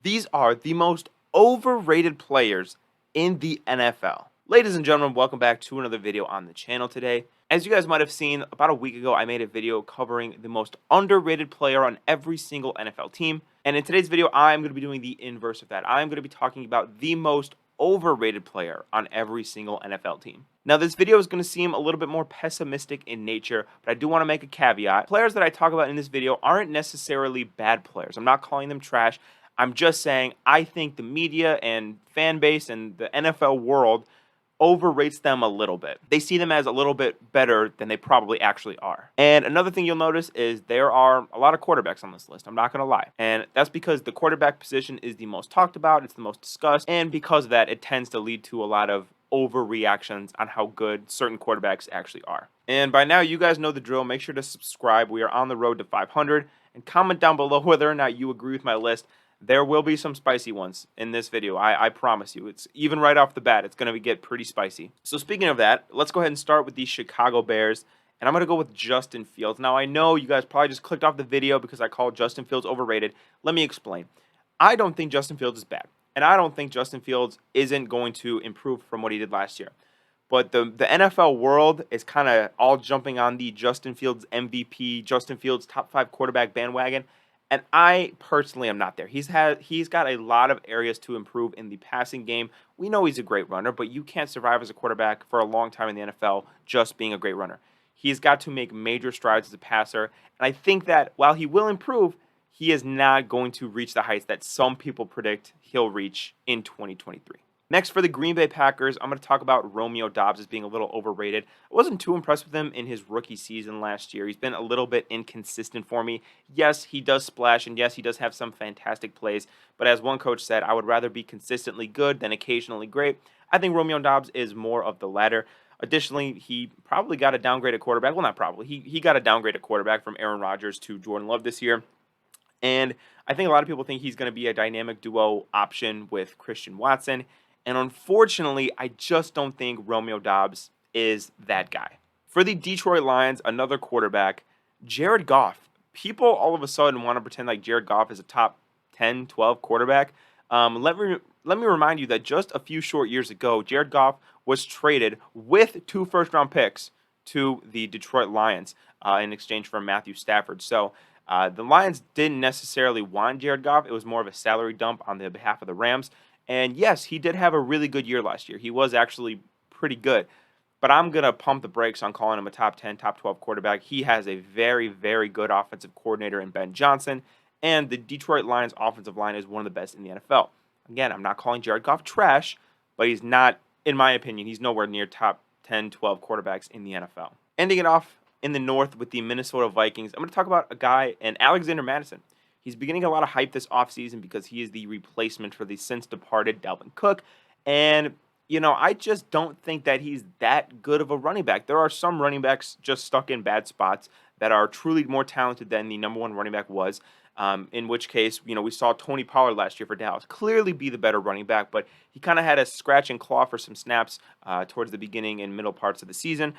These are the most overrated players in the NFL. Ladies and gentlemen, welcome back to another video on the channel today. As you guys might have seen, about a week ago, I made a video covering the most underrated player on every single NFL team. And in today's video, I'm going to be doing the inverse of that. I'm going to be talking about the most overrated player on every single NFL team. Now, this video is going to seem a little bit more pessimistic in nature, but I do want to make a caveat. Players that I talk about in this video aren't necessarily bad players. I'm not calling them trash. I'm just saying I think the media and fan base and the NFL world overrates them a little bit. They see them as a little bit better than they probably actually are. And another thing you'll notice is there are a lot of quarterbacks on this list. I'm not going to lie. And that's because the quarterback position is the most talked about, it's the most discussed, and because of that, it tends to lead to a lot of overreactions on how good certain quarterbacks actually are. And by now, you guys know the drill. Make sure to subscribe. We are on the road to 500. And comment down below whether or not you agree with my list. There will be some spicy ones in this video. I promise you. It's even right off the bat, it's going to get pretty spicy. So speaking of that, let's go ahead and start with the Chicago Bears. And I'm going to go with Justin Fields. Now, I know you guys probably just clicked off the video because I called Justin Fields overrated. Let me explain. I don't think Justin Fields is bad. And I don't think Justin Fields isn't going to improve from what he did last year. But the NFL world is kind of all jumping on the Justin Fields MVP, Justin Fields top 5 quarterback bandwagon. And I personally am not there. He's got a lot of areas to improve in the passing game. We know he's a great runner, but you can't survive as a quarterback for a long time in the NFL just being a great runner. He's got to make major strides as a passer. And I think that while he will improve, he is not going to reach the heights that some people predict he'll reach in 2023. Next, for the Green Bay Packers, I'm going to talk about Romeo Doubs as being a little overrated. I wasn't too impressed with him in his rookie season last year. He's been a little bit inconsistent for me. Yes, he does splash, and yes, he does have some fantastic plays. But as one coach said, I would rather be consistently good than occasionally great. I think Romeo Doubs is more of the latter. Additionally, he probably got a downgraded quarterback. Well, not probably. He got a downgraded quarterback from Aaron Rodgers to Jordan Love this year. And I think a lot of people think he's going to be a dynamic duo option with Christian Watson. And unfortunately, I just don't think Romeo Doubs is that guy. For the Detroit Lions, another quarterback, Jared Goff. People all of a sudden want to pretend like Jared Goff is a top 10, 12 quarterback. Let me remind you that just a few short years ago, Jared Goff was traded with 2 first-round picks to the Detroit Lions in exchange for Matthew Stafford. So the Lions didn't necessarily want Jared Goff. It was more of a salary dump on the behalf of the Rams. And yes, he did have a really good year last year. He was actually pretty good. But I'm going to pump the brakes on calling him a top 10, top 12 quarterback. He has a very, very good offensive coordinator in Ben Johnson. And the Detroit Lions offensive line is one of the best in the NFL. Again, I'm not calling Jared Goff trash, but he's not, in my opinion, he's nowhere near top 10, 12 quarterbacks in the NFL. Ending it off in the North with the Minnesota Vikings, I'm going to talk about a guy, and Alexander Mattison. He's beginning a lot of hype this offseason because he is the replacement for the since departed Dalvin Cook. And, I just don't think that he's that good of a running back. There are some running backs just stuck in bad spots that are truly more talented than the number 1 running back was. In which case, we saw Tony Pollard last year for Dallas clearly be the better running back, but he kind of had a scratch and claw for some snaps towards the beginning and middle parts of the season.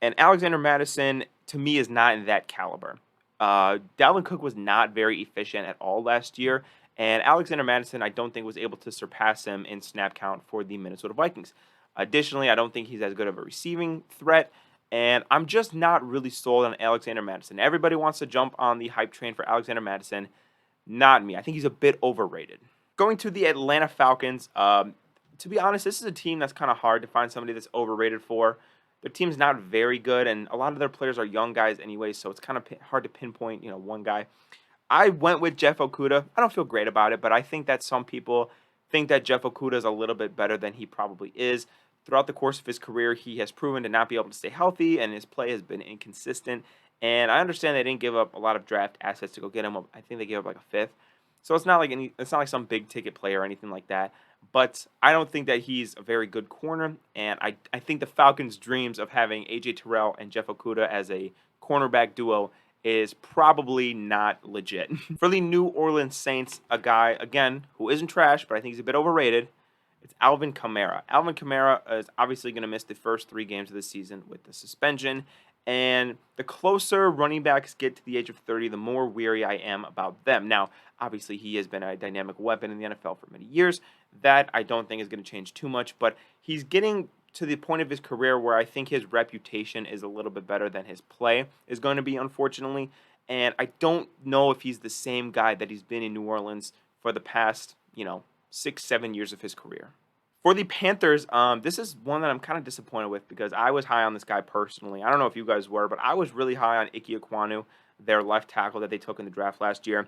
And Alexander Mattison, to me, is not in that caliber. Dalvin Cook was not very efficient at all last year, and Alexander Mattison, I don't think, was able to surpass him in snap count for the Minnesota Vikings. Additionally, I don't think he's as good of a receiving threat, and I'm just not really sold on Alexander Mattison. Everybody wants to jump on the hype train for Alexander Mattison. Not me. I think he's a bit overrated. Going to the Atlanta Falcons, to be honest, this is a team that's kind of hard to find somebody that's overrated for. Their team's not very good, and a lot of their players are young guys anyway, so it's kind of hard to pinpoint, one guy. I went with Jeff Okudah. I don't feel great about it, but I think that some people think that Jeff Okudah is a little bit better than he probably is. Throughout the course of his career, he has proven to not be able to stay healthy, and his play has been inconsistent. And I understand they didn't give up a lot of draft assets to go get him. I think they gave up like a 5th. So it's not like some big ticket player or anything like that. But I don't think that he's a very good corner, and I think the Falcons' dreams of having A.J. Terrell and Jeff Okudah as a cornerback duo is probably not legit. For the New Orleans Saints, a guy, again, who isn't trash, but I think he's a bit overrated, it's Alvin Kamara. Alvin Kamara is obviously going to miss the first 3 games of the season with the suspension, And the closer running backs get to the age of 30, the more weary I am about them. Now, obviously, he has been a dynamic weapon in the NFL for many years. That I don't think is going to change too much, but he's getting to the point of his career where I think his reputation is a little bit better than his play is going to be, unfortunately. And I don't know if he's the same guy that he's been in New Orleans for the past, 6, 7 years of his career. For the Panthers, this is one that I'm kind of disappointed with because I was high on this guy personally. I don't know if you guys were, but I was really high on Ike Ekwonu, their left tackle that they took in the draft last year.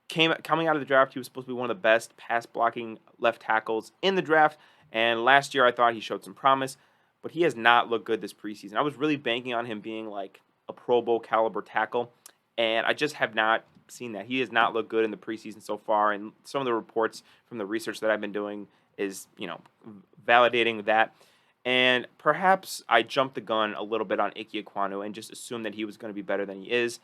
Coming out of the draft, he was supposed to be one of the best pass blocking left tackles in the draft. And last year, I thought he showed some promise, but he has not looked good this preseason. I was really banking on him being like a Pro Bowl caliber tackle, and I just have not seen that. He has not looked good in the preseason so far, and some of the reports from the research that I've been doing is, validating that. And perhaps I jumped the gun a little bit on Ike Ekwonu and just assumed that he was going to be better than he is.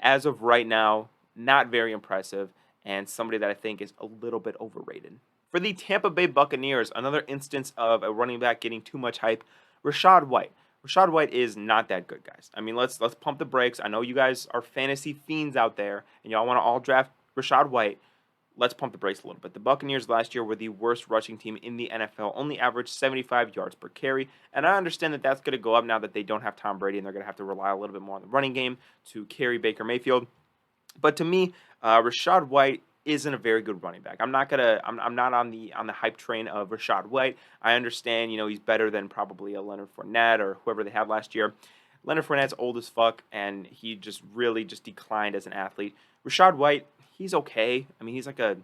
As of right now, not very impressive, and somebody that I think is a little bit overrated. For the Tampa Bay Buccaneers, another instance of a running back getting too much hype, Rachaad White. Rachaad White is not that good, guys. I mean, let's pump the brakes. I know you guys are fantasy fiends out there, and y'all want to all draft Rachaad White. Let's pump the brakes a little bit. The Buccaneers last year were the worst rushing team in the NFL, only averaged 75 yards per carry. And I understand that that's going to go up now that they don't have Tom Brady and they're going to have to rely a little bit more on the running game to carry Baker Mayfield. But to me, Rachaad White isn't a very good running back. I'm not on the hype train of Rachaad White. I understand, he's better than probably a Leonard Fournette or whoever they had last year. Leonard Fournette's old as fuck, and he just really declined as an athlete. Rachaad White, he's okay. I mean, he's like a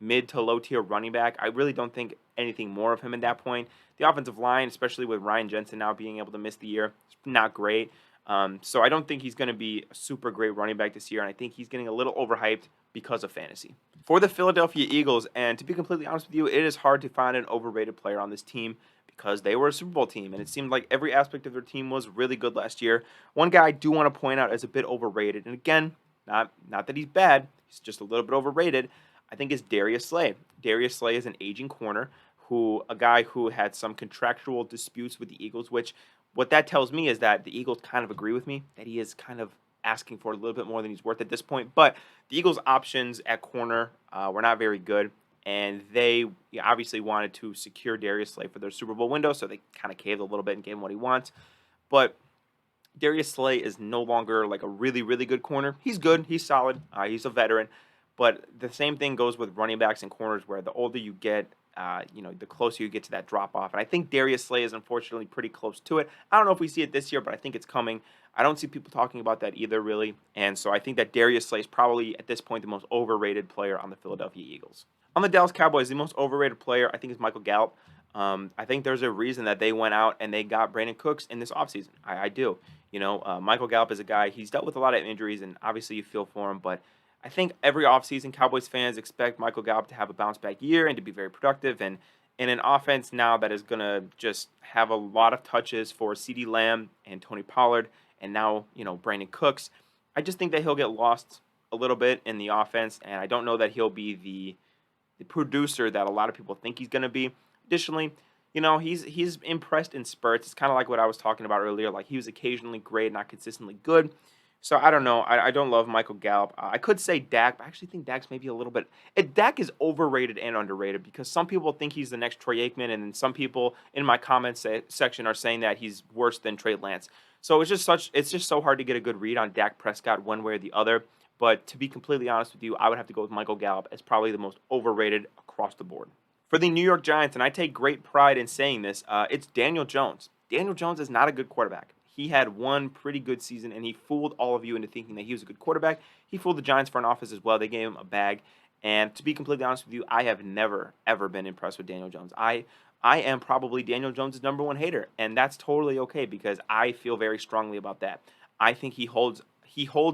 mid to low tier running back. I really don't think anything more of him at that point. The offensive line, especially with Ryan Jensen now being able to miss the year, is not great. So I don't think he's going to be a super great running back this year, and I think he's getting a little overhyped because of fantasy. For the Philadelphia Eagles, and to be completely honest with you, it is hard to find an overrated player on this team because they were a Super Bowl team, and it seemed like every aspect of their team was really good last year. One guy I do want to point out as a bit overrated, and again, not that he's bad, he's just a little bit overrated, I think is Darius Slay. Darius Slay is an aging corner, a guy who had some contractual disputes with the Eagles, which what that tells me is that the Eagles kind of agree with me, that he is kind of asking for a little bit more than he's worth at this point. But the Eagles' options at corner were not very good, and they obviously wanted to secure Darius Slay for their Super Bowl window, so they kind of caved a little bit and gave him what he wants. But Darius Slay is no longer like a really, really good corner. He's good. He's solid. He's a veteran. But the same thing goes with running backs and corners, where the older you get, the closer you get to that drop-off. And I think Darius Slay is unfortunately pretty close to it. I don't know if we see it this year, but I think it's coming. I don't see people talking about that either, really. And so I think that Darius Slay is probably, at this point, the most overrated player on the Philadelphia Eagles. On the Dallas Cowboys, the most overrated player, I think, is Michael Gallup. I think there's a reason that they went out and they got Brandon Cooks in this offseason. I do. Michael Gallup is a guy, he's dealt with a lot of injuries, and obviously you feel for him, but I think every offseason, Cowboys fans expect Michael Gallup to have a bounce-back year and to be very productive. And in an offense now that is going to just have a lot of touches for CeeDee Lamb and Tony Pollard and now, Brandon Cooks, I just think that he'll get lost a little bit in the offense, and I don't know that he'll be the producer that a lot of people think he's going to be. Additionally, he's impressed in spurts. It's kind of like what I was talking about earlier. Like, he was occasionally great, not consistently good. So I don't know. I don't love Michael Gallup. I could say Dak, but I actually think Dak's maybe a little bit. Dak is overrated and underrated because some people think he's the next Troy Aikman, and then some people in my comments section are saying that he's worse than Trey Lance. So it's just so hard to get a good read on Dak Prescott one way or the other. But to be completely honest with you, I would have to go with Michael Gallup as probably the most overrated across the board. For the New York Giants, and I take great pride in saying this, it's Daniel Jones. Daniel Jones is not a good quarterback. He had one pretty good season, and he fooled all of you into thinking that he was a good quarterback. He fooled the Giants front office as well. They gave him a bag. And to be completely honest with you, I have never, ever been impressed with Daniel Jones. I am probably Daniel Jones' #1 hater, and that's totally okay because I feel very strongly about that. I think he holds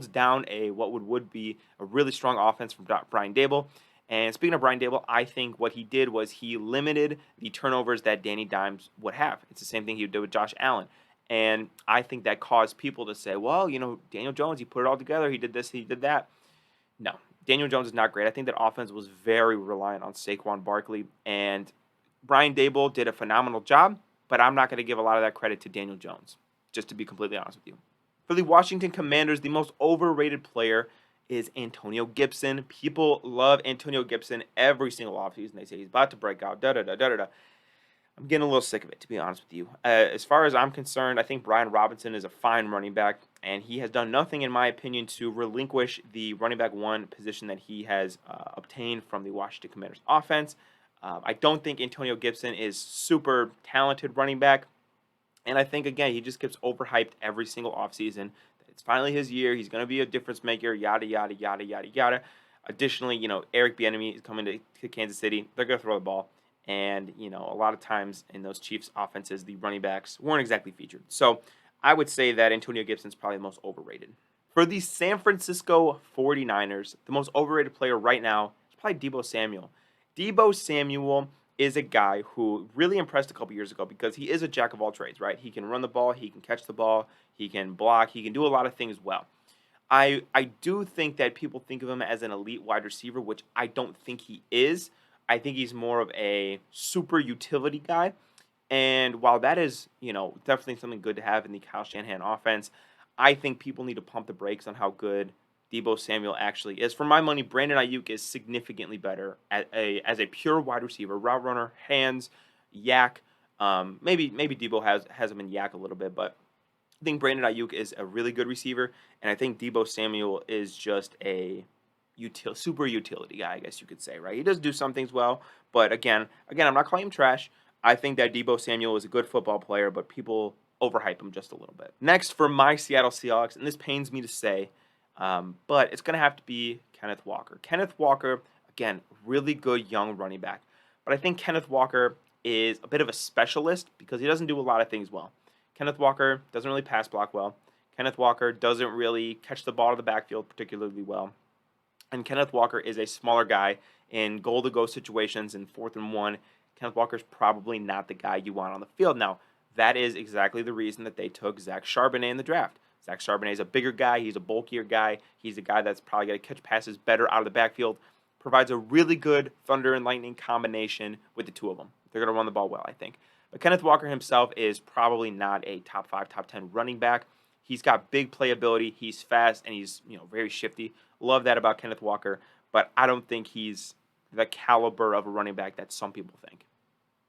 down what would be a really strong offense from Brian Daboll. And speaking of Brian Daboll, I think what he did was he limited the turnovers that Danny Dimes would have. It's the same thing he did with Josh Allen. And I think that caused people to say, well, Daniel Jones, he put it all together. He did this, he did that. No, Daniel Jones is not great. I think that offense was very reliant on Saquon Barkley. And Brian Daboll did a phenomenal job, but I'm not going to give a lot of that credit to Daniel Jones, just to be completely honest with you. For the Washington Commanders, the most overrated player is Antonio Gibson. People love Antonio Gibson every single offseason. They say he's about to break out, da-da-da-da-da-da. I'm getting a little sick of it, to be honest with you. As far as I'm concerned, I think Brian Robinson is a fine running back, and he has done nothing, in my opinion, to relinquish the running back one position that he has obtained from the Washington Commanders offense. I don't think Antonio Gibson is super talented running back, and I think, again, he just gets overhyped every single offseason. It's finally his year. He's going to be a difference maker, yada, yada, yada, yada, yada. Additionally, Eric Bieniemy is coming to Kansas City. They're going to throw the ball. And, a lot of times in those Chiefs offenses, the running backs weren't exactly featured. So I would say that Antonio Gibson's probably the most overrated. For the San Francisco 49ers, the most overrated player right now is probably Deebo Samuel. Deebo Samuel is a guy who really impressed a couple years ago because he is a jack of all trades, right? He can run the ball, he can catch the ball, he can block, he can do a lot of things well. I do think that people think of him as an elite wide receiver, which I don't think he is. I think he's more of a super utility guy. And while that is, definitely something good to have in the Kyle Shanahan offense, I think people need to pump the brakes on how good Deebo Samuel actually is. For my money, Brandon Ayuk is significantly better as a pure wide receiver, route runner, hands, yak. Maybe Deebo has him in yak a little bit, but I think Brandon Ayuk is a really good receiver, and I think Deebo Samuel is just a super utility guy, I guess you could say, right? He does do some things well, but again, I'm not calling him trash. I think that Deebo Samuel is a good football player, but people overhype him just a little bit. Next, for my Seattle Seahawks, and this pains me to say, but it's going to have to be Kenneth Walker. Kenneth Walker, again, really good young running back, but I think Kenneth Walker is a bit of a specialist because he doesn't do a lot of things well. Kenneth Walker doesn't really pass block well. Kenneth Walker doesn't really catch the ball to the backfield particularly well. And Kenneth Walker is a smaller guy in goal-to-go situations in 4th and 1. Kenneth Walker's probably not the guy you want on the field. Now, that is exactly the reason that they took Zach Charbonnet in the draft. Zach Charbonnet is a bigger guy. He's a bulkier guy. He's a guy that's probably going to catch passes better out of the backfield. Provides a really good thunder and lightning combination with the two of them. They're going to run the ball well, I think. But Kenneth Walker himself is probably not a top 5, top 10 running back. He's got big playability. He's fast, and he's very shifty. Love that about Kenneth Walker, but I don't think he's the caliber of a running back that some people think.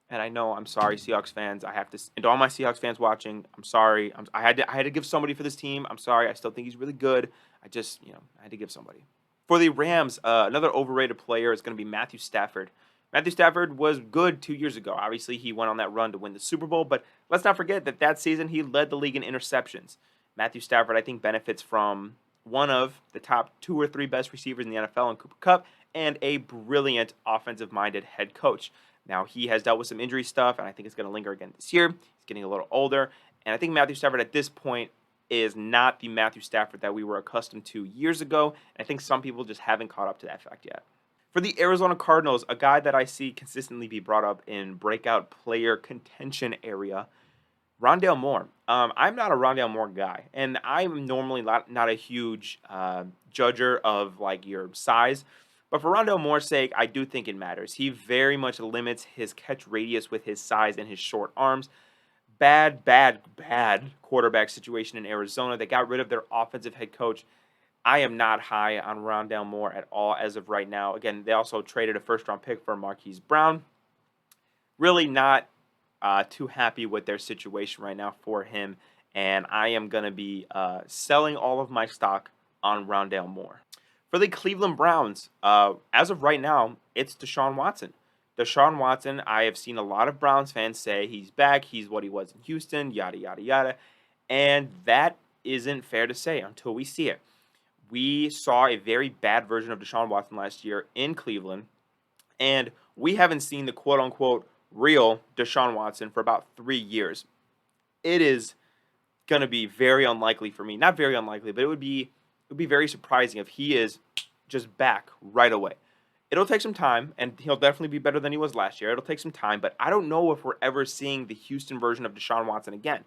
And I know, I'm sorry, Seahawks fans. I have to, and to all my Seahawks fans watching, I'm sorry. I had to give somebody for this team. I'm sorry. I still think he's really good. I just, I had to give somebody. For the Rams, another overrated player is going to be Matthew Stafford. Matthew Stafford was good 2 years ago. Obviously, he went on that run to win the Super Bowl, but let's not forget that season he led the league in interceptions. Matthew Stafford, I think, benefits from one of the top 2 or 3 best receivers in the NFL in Cooper Kupp and a brilliant offensive-minded head coach. Now, he has dealt with some injury stuff, and I think it's going to linger again this year. He's getting a little older, and I think Matthew Stafford at this point is not the Matthew Stafford that we were accustomed to years ago, and I think some people just haven't caught up to that fact yet. For the Arizona Cardinals, a guy that I see consistently be brought up in breakout player contention area, Rondale Moore. I'm not a Rondale Moore guy, and I'm normally not a huge judger of your size. But for Rondale Moore's sake, I do think it matters. He very much limits his catch radius with his size and his short arms. Bad quarterback situation in Arizona. They got rid of their offensive head coach. I am not high on Rondale Moore at all as of right now. Again, they also traded a first-round pick for Marquise Brown. Really not too happy with their situation right now for him, and I am going to be selling all of my stock on Rondale Moore. For the Cleveland Browns, as of right now, it's Deshaun Watson. Deshaun Watson, I have seen a lot of Browns fans say he's back, he's what he was in Houston, yada, yada, yada, and that isn't fair to say until we see it. We saw a very bad version of Deshaun Watson last year in Cleveland, and we haven't seen the quote-unquote real Deshaun Watson for about 3 years. It is going to be very unlikely for me. Not very unlikely, but it would be very surprising if he is just back right away. It'll take some time, and he'll definitely be better than he was last year. It'll take some time, but I don't know if we're ever seeing the Houston version of Deshaun Watson again.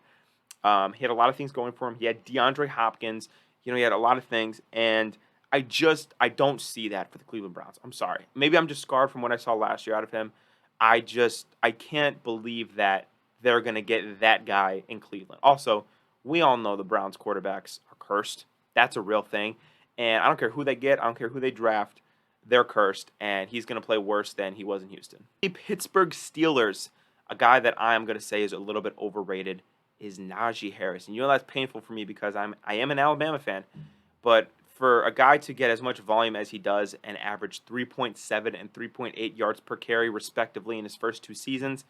He had a lot of things going for him. He had DeAndre Hopkins. He had a lot of things, and I don't see that for the Cleveland Browns. I'm sorry. Maybe I'm just scarred from what I saw last year out of him. I can't believe that they're going to get that guy in Cleveland. Also, We all know the Browns quarterbacks are cursed. That's a real thing. And I don't care who they get, I don't care who they draft, they're cursed, and he's going to play worse than he was in Houston. The Pittsburgh Steelers, a guy that I am going to say is a little bit overrated, is Najee Harris. And you know that's painful for me because I am an Alabama fan, but for a guy to get as much volume as he does and average 3.7 and 3.8 yards per carry respectively in his first 2 seasons,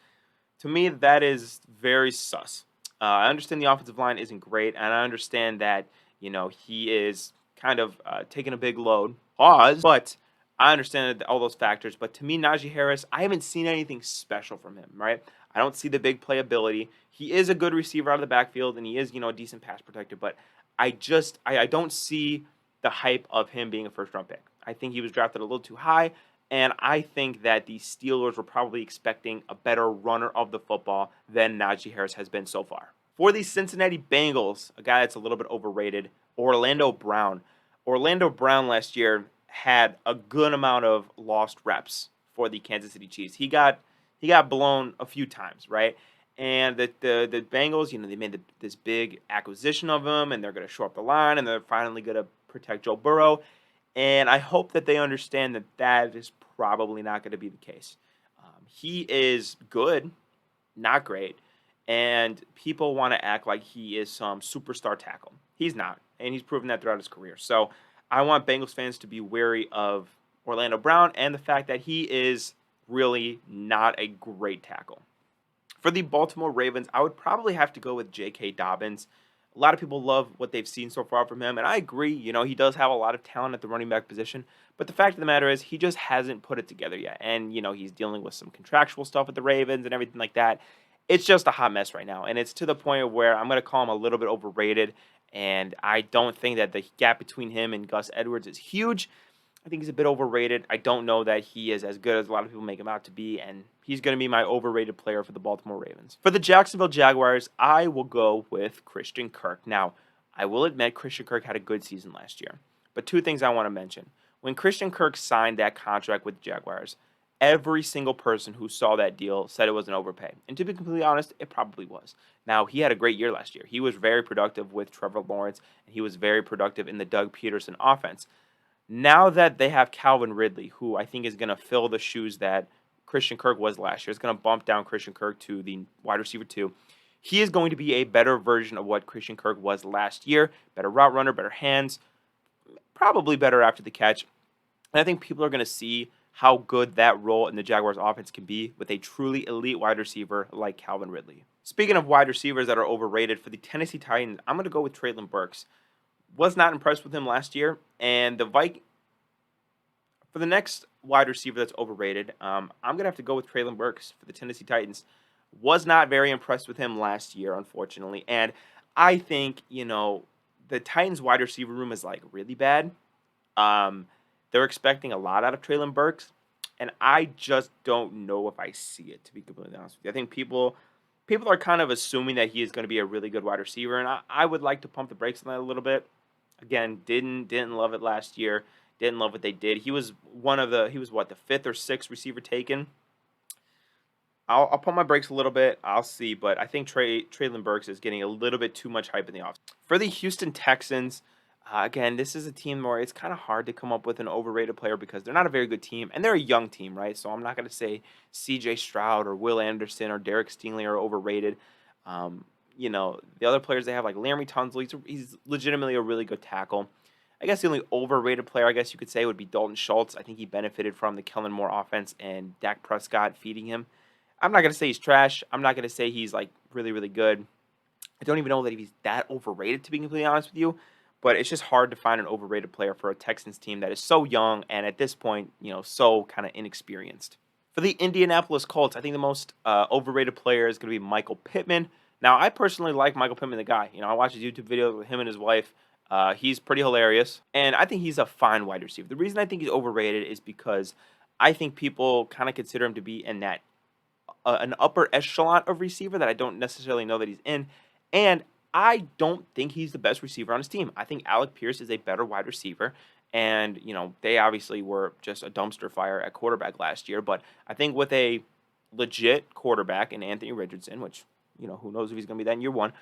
to me that is very sus. I understand the offensive line isn't great, and I understand that he is kind of taking a big load. Pause, but I understand all those factors. But to me, Najee Harris, I haven't seen anything special from him. Right? I don't see the big playability. He is a good receiver out of the backfield, and he is a decent pass protector. But I don't see the hype of him being a first-round pick. I think he was drafted a little too high, and I think that the Steelers were probably expecting a better runner of the football than Najee Harris has been so far. For the Cincinnati Bengals, a guy that's a little bit overrated, Orlando Brown. Orlando Brown last year had a good amount of lost reps for the Kansas City Chiefs. He got blown a few times, right? And the Bengals, they made this big acquisition of him, and they're going to shore up the line, and they're finally going to protect Joe Burrow. And I hope that they understand that that is probably not going to be the case. He is good, not great, and people want to act like he is some superstar tackle. He's not, and he's proven that throughout his career. So I want Bengals fans to be wary of Orlando Brown and the fact that he is really not a great tackle. For the Baltimore Ravens, I would probably have to go with J.K. Dobbins. A lot of people love what they've seen so far from him, and I agree. He does have a lot of talent at the running back position, but the fact of the matter is he just hasn't put it together yet. And, he's dealing with some contractual stuff with the Ravens and everything like that. It's just a hot mess right now, and it's to the point where I'm going to call him a little bit overrated, and I don't think that the gap between him and Gus Edwards is huge. I think he's a bit overrated. I don't know that he is as good as a lot of people make him out to be, and he's going to be my overrated player for the Baltimore Ravens. For the Jacksonville Jaguars, I will go with Christian Kirk. Now, I will admit Christian Kirk had a good season last year, but 2 things I want to mention. When Christian Kirk signed that contract with the Jaguars, every single person who saw that deal said it was an overpay. And to be completely honest, it probably was. Now, he had a great year last year. He was very productive with Trevor Lawrence, and he was very productive in the Doug Peterson offense. Now that they have Calvin Ridley, who I think is going to fill the shoes that Christian Kirk was last year, it's going to bump down Christian Kirk to the wide receiver 2. He is going to be a better version of what Christian Kirk was last year. Better route runner, better hands, probably better after the catch. And I think people are going to see how good that role in the Jaguars offense can be with a truly elite wide receiver like Calvin Ridley. Speaking of wide receivers that are overrated, for the Tennessee Titans, I'm going to go with Treylon Burks. Was not impressed with him last year, and for the next wide receiver that's overrated, I'm gonna have to go with Treylon Burks for the Tennessee Titans. Was not very impressed with him last year, unfortunately, and I think the Titans wide receiver room is like really bad. They're expecting a lot out of Treylon Burks, and I just don't know if I see it, to be completely honest with you. I think people are kind of assuming that he is going to be a really good wide receiver, and I would like to pump the brakes on that a little bit. Again, didn't love it last year. Didn't love what they did. He was the 5th or 6th receiver taken. I'll pump my brakes a little bit. I'll see, but I think Treylon Burks is getting a little bit too much hype in the offseason. For the Houston Texans, again, this is a team where it's kind of hard to come up with an overrated player because they're not a very good team, and they're a young team, right? So I'm not going to say C.J. Stroud or Will Anderson or Derek Stingley are overrated. The other players they have, like Laremy Tunsil, he's legitimately a really good tackle. I guess the only overrated player, I guess you could say, would be Dalton Schultz. I think he benefited from the Kellen Moore offense and Dak Prescott feeding him. I'm not going to say he's trash. I'm not going to say he's, like, really, really good. I don't even know that he's that overrated, to be completely honest with you. But it's just hard to find an overrated player for a Texans team that is so young and at this point, so kind of inexperienced. For the Indianapolis Colts, I think the most overrated player is going to be Michael Pittman. Now, I personally like Michael Pittman, the guy. I watch his YouTube videos with him and his wife. He's pretty hilarious, and I think he's a fine wide receiver. The reason I think he's overrated is because I think people kind of consider him to be in that an upper echelon of receiver that I don't necessarily know that he's in, and I don't think he's the best receiver on his team. I think Alec Pierce is a better wide receiver, and they obviously were just a dumpster fire at quarterback last year, but I think with a legit quarterback in Anthony Richardson, which who knows if he's going to be that in year 1,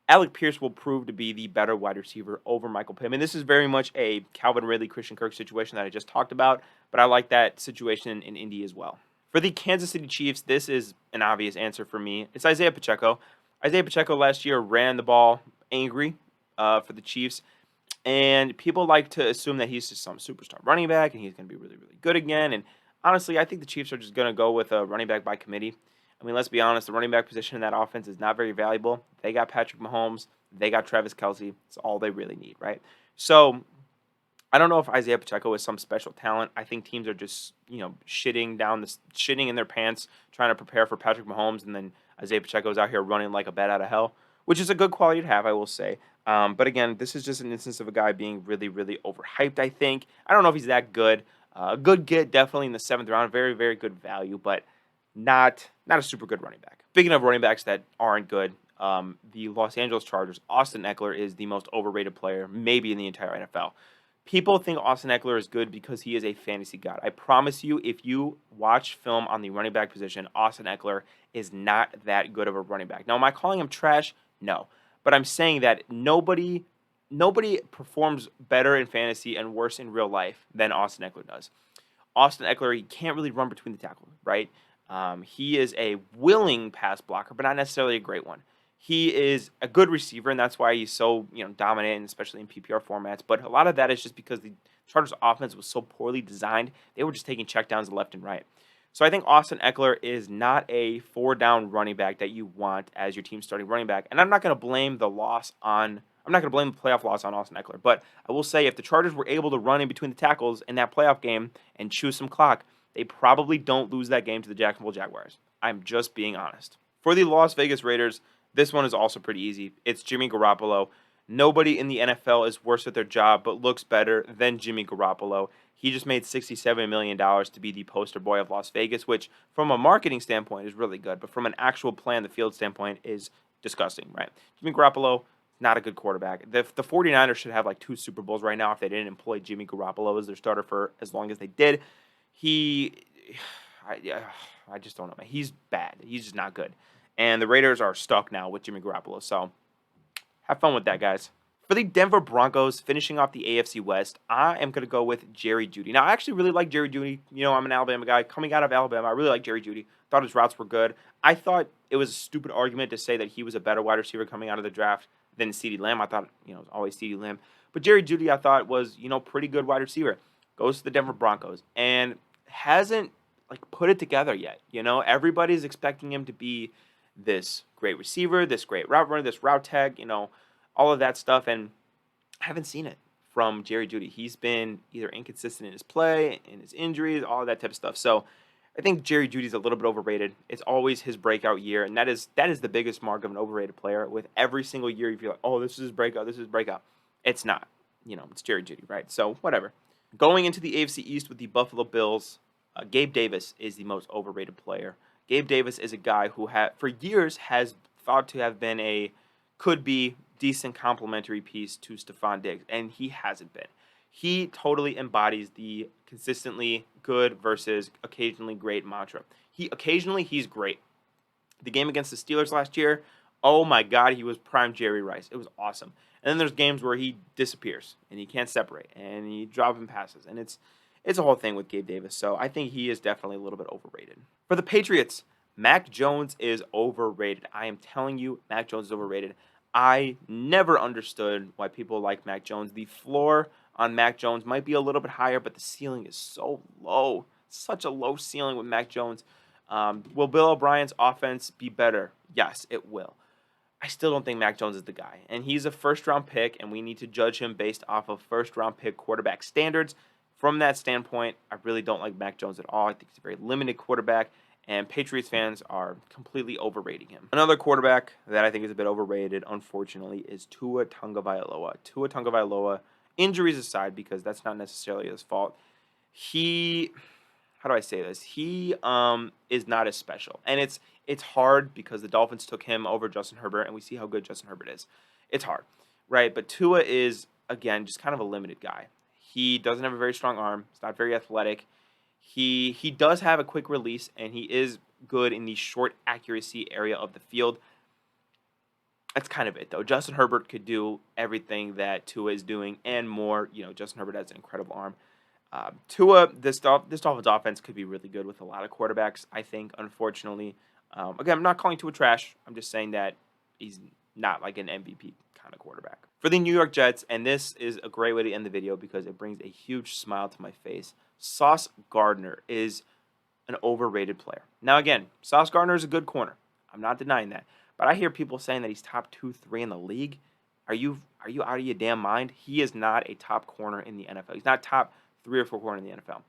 Alec Pierce will prove to be the better wide receiver over Michael Pittman. This is very much a Calvin Ridley, Christian Kirk situation that I just talked about, but I like that situation in Indy as well. For the Kansas City Chiefs, this is an obvious answer for me. It's Isaiah Pacheco. Isaiah Pacheco last year ran the ball angry for the Chiefs, and people like to assume that he's just some superstar running back and he's going to be really, really good again. And honestly, I think the Chiefs are just going to go with a running back by committee. I mean, let's be honest, the running back position in that offense is not very valuable. They got Patrick Mahomes. They got Travis Kelce. It's all they really need, right? So I don't know if Isaiah Pacheco is some special talent. I think teams are just, shitting in their pants, trying to prepare for Patrick Mahomes, and then Isaiah Pacheco is out here running like a bat out of hell, which is a good quality to have, I will say. But again, this is just an instance of a guy being really, really overhyped, I think. I don't know if he's that good. A good get, definitely in the 7th round. Very, very good value, but not a super good running back. Speaking of running backs that aren't good, the Los Angeles Chargers, Austin Eckler is the most overrated player maybe in the entire NFL. People think Austin Eckler is good because he is a fantasy god. I promise you, if you watch film on the running back position, Austin Eckler is not that good of a running back. Now, am I calling him trash? No. But I'm saying that nobody performs better in fantasy and worse in real life than Austin Eckler does. Austin Eckler, he can't really run between the tackles, right? He is a willing pass blocker, but not necessarily a great one. He is a good receiver, and that's why he's so dominant, especially in PPR formats. But a lot of that is just because the Chargers' offense was so poorly designed. They were just taking checkdowns left and right. So I think Austin Eckler is not a 4-down running back that you want as your team's starting running back. And I'm not going to blame the playoff loss on Austin Eckler. But I will say if the Chargers were able to run in between the tackles in that playoff game and chew some clock, they probably don't lose that game to the Jacksonville Jaguars. I'm just being honest. For the Las Vegas Raiders, this one is also pretty easy. It's Jimmy Garoppolo. Nobody in the NFL is worse at their job but looks better than Jimmy Garoppolo. He just made $67 million to be the poster boy of Las Vegas, which from a marketing standpoint is really good, but from an actual play on the field standpoint is disgusting, right? Jimmy Garoppolo, not a good quarterback. The 49ers should have like 2 Super Bowls right now if they didn't employ Jimmy Garoppolo as their starter for as long as they did. I just don't know. He's bad. He's just not good. And the Raiders are stuck now with Jimmy Garoppolo. So have fun with that, guys. For the Denver Broncos, finishing off the AFC West, I am going to go with Jerry Jeudy. Now, I actually really like Jerry Jeudy. I'm an Alabama guy. Coming out of Alabama, I really like Jerry Jeudy. Thought his routes were good. I thought it was a stupid argument to say that he was a better wide receiver coming out of the draft than CeeDee Lamb. I thought, it was always CeeDee Lamb. But Jerry Jeudy, I thought, was, pretty good wide receiver. Goes to the Denver Broncos and hasn't put it together yet. Everybody's expecting him to be this great receiver, this great route runner, this route tag, all of that stuff, and I haven't seen it from Jerry Jeudy. He's been either inconsistent in his play, in his injuries, all of that type of stuff. So I think Jerry Jeudy's a little bit overrated. It's always his breakout year, and that is the biggest mark of an overrated player. With every single year, you feel like, oh, this is his breakout, this is his breakout. It's not. It's Jerry Jeudy, right? So whatever. Going into the AFC East with the Buffalo Bills, Gabe Davis is the most overrated player. Gabe Davis is a guy who for years has thought to have been could be decent complementary piece to Stephon Diggs, and he hasn't been. He totally embodies the consistently good versus occasionally great mantra. Occasionally he's great. The game against the Steelers last year, oh my God, he was prime Jerry Rice. It was awesome. And then there's games where he disappears and he can't separate and he dropping passes, and it's a whole thing with Gabe Davis. So I think he is definitely a little bit overrated. For the Patriots, Mac Jones is overrated. I am telling you, Mac Jones is overrated. I never understood why people like Mac Jones. The floor on Mac Jones might be a little bit higher, but the ceiling is so low. Such a low ceiling with Mac Jones. Will Bill O'Brien's offense be better? Yes, it will. I still don't think Mac Jones is the guy. And he's a first-round pick, and we need to judge him based off of first-round pick quarterback standards. From that standpoint, I really don't like Mac Jones at all. I think he's a very limited quarterback, and Patriots fans are completely overrating him. Another quarterback that I think is a bit overrated, unfortunately, is Tua Tagovailoa. Tua Tagovailoa, injuries aside, because that's not necessarily his fault, how do I say this? He is not as special. And it's hard because the Dolphins took him over Justin Herbert, and we see how good Justin Herbert is. It's hard, right? But Tua is, again, just kind of a limited guy. He doesn't have a very strong arm. He's not very athletic. He does have a quick release, and he is good in the short accuracy area of the field. That's kind of it, though. Justin Herbert could do everything that Tua is doing and more. Justin Herbert has an incredible arm. Tua, this Dolphins offense could be really good with a lot of quarterbacks, I think, unfortunately. Again, I'm not calling Tua trash. I'm just saying that he's not like an MVP kind of quarterback. For the New York Jets, and this is a great way to end the video because it brings a huge smile to my face, Sauce Gardner is an overrated player. Now, again, Sauce Gardner is a good corner. I'm not denying that. But I hear people saying that he's top 2, 3 in the league. Are you out of your damn mind? He is not a top corner in the NFL. He's not top 3 or 4 corner in the NFL.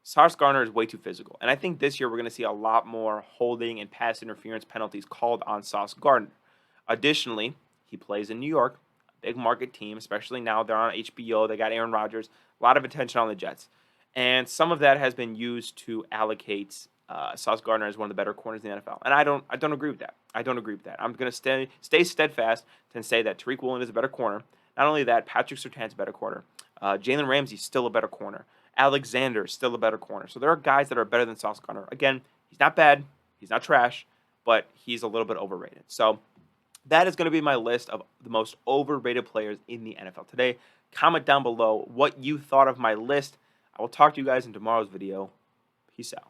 Sauce Gardner is way too physical. And I think this year we're going to see a lot more holding and pass interference penalties called on Sauce Gardner. Additionally, he plays in New York, a big market team, especially now they're on HBO. They got Aaron Rodgers, a lot of attention on the Jets. And some of that has been used to allocate Sauce Gardner as one of the better corners in the NFL. And I don't agree with that. I don't agree with that. I'm going to stay steadfast and say that Tariq Woolen is a better corner. Not only that, Patrick Surtain's a better corner. Jalen Ramsey's still a better corner. Alexander is still a better corner. So there are guys that are better than Sauce Gardner. Again, he's not bad. He's not trash. But he's a little bit overrated. So that is going to be my list of the most overrated players in the NFL today. Comment down below what you thought of my list. I will talk to you guys in tomorrow's video. Peace out.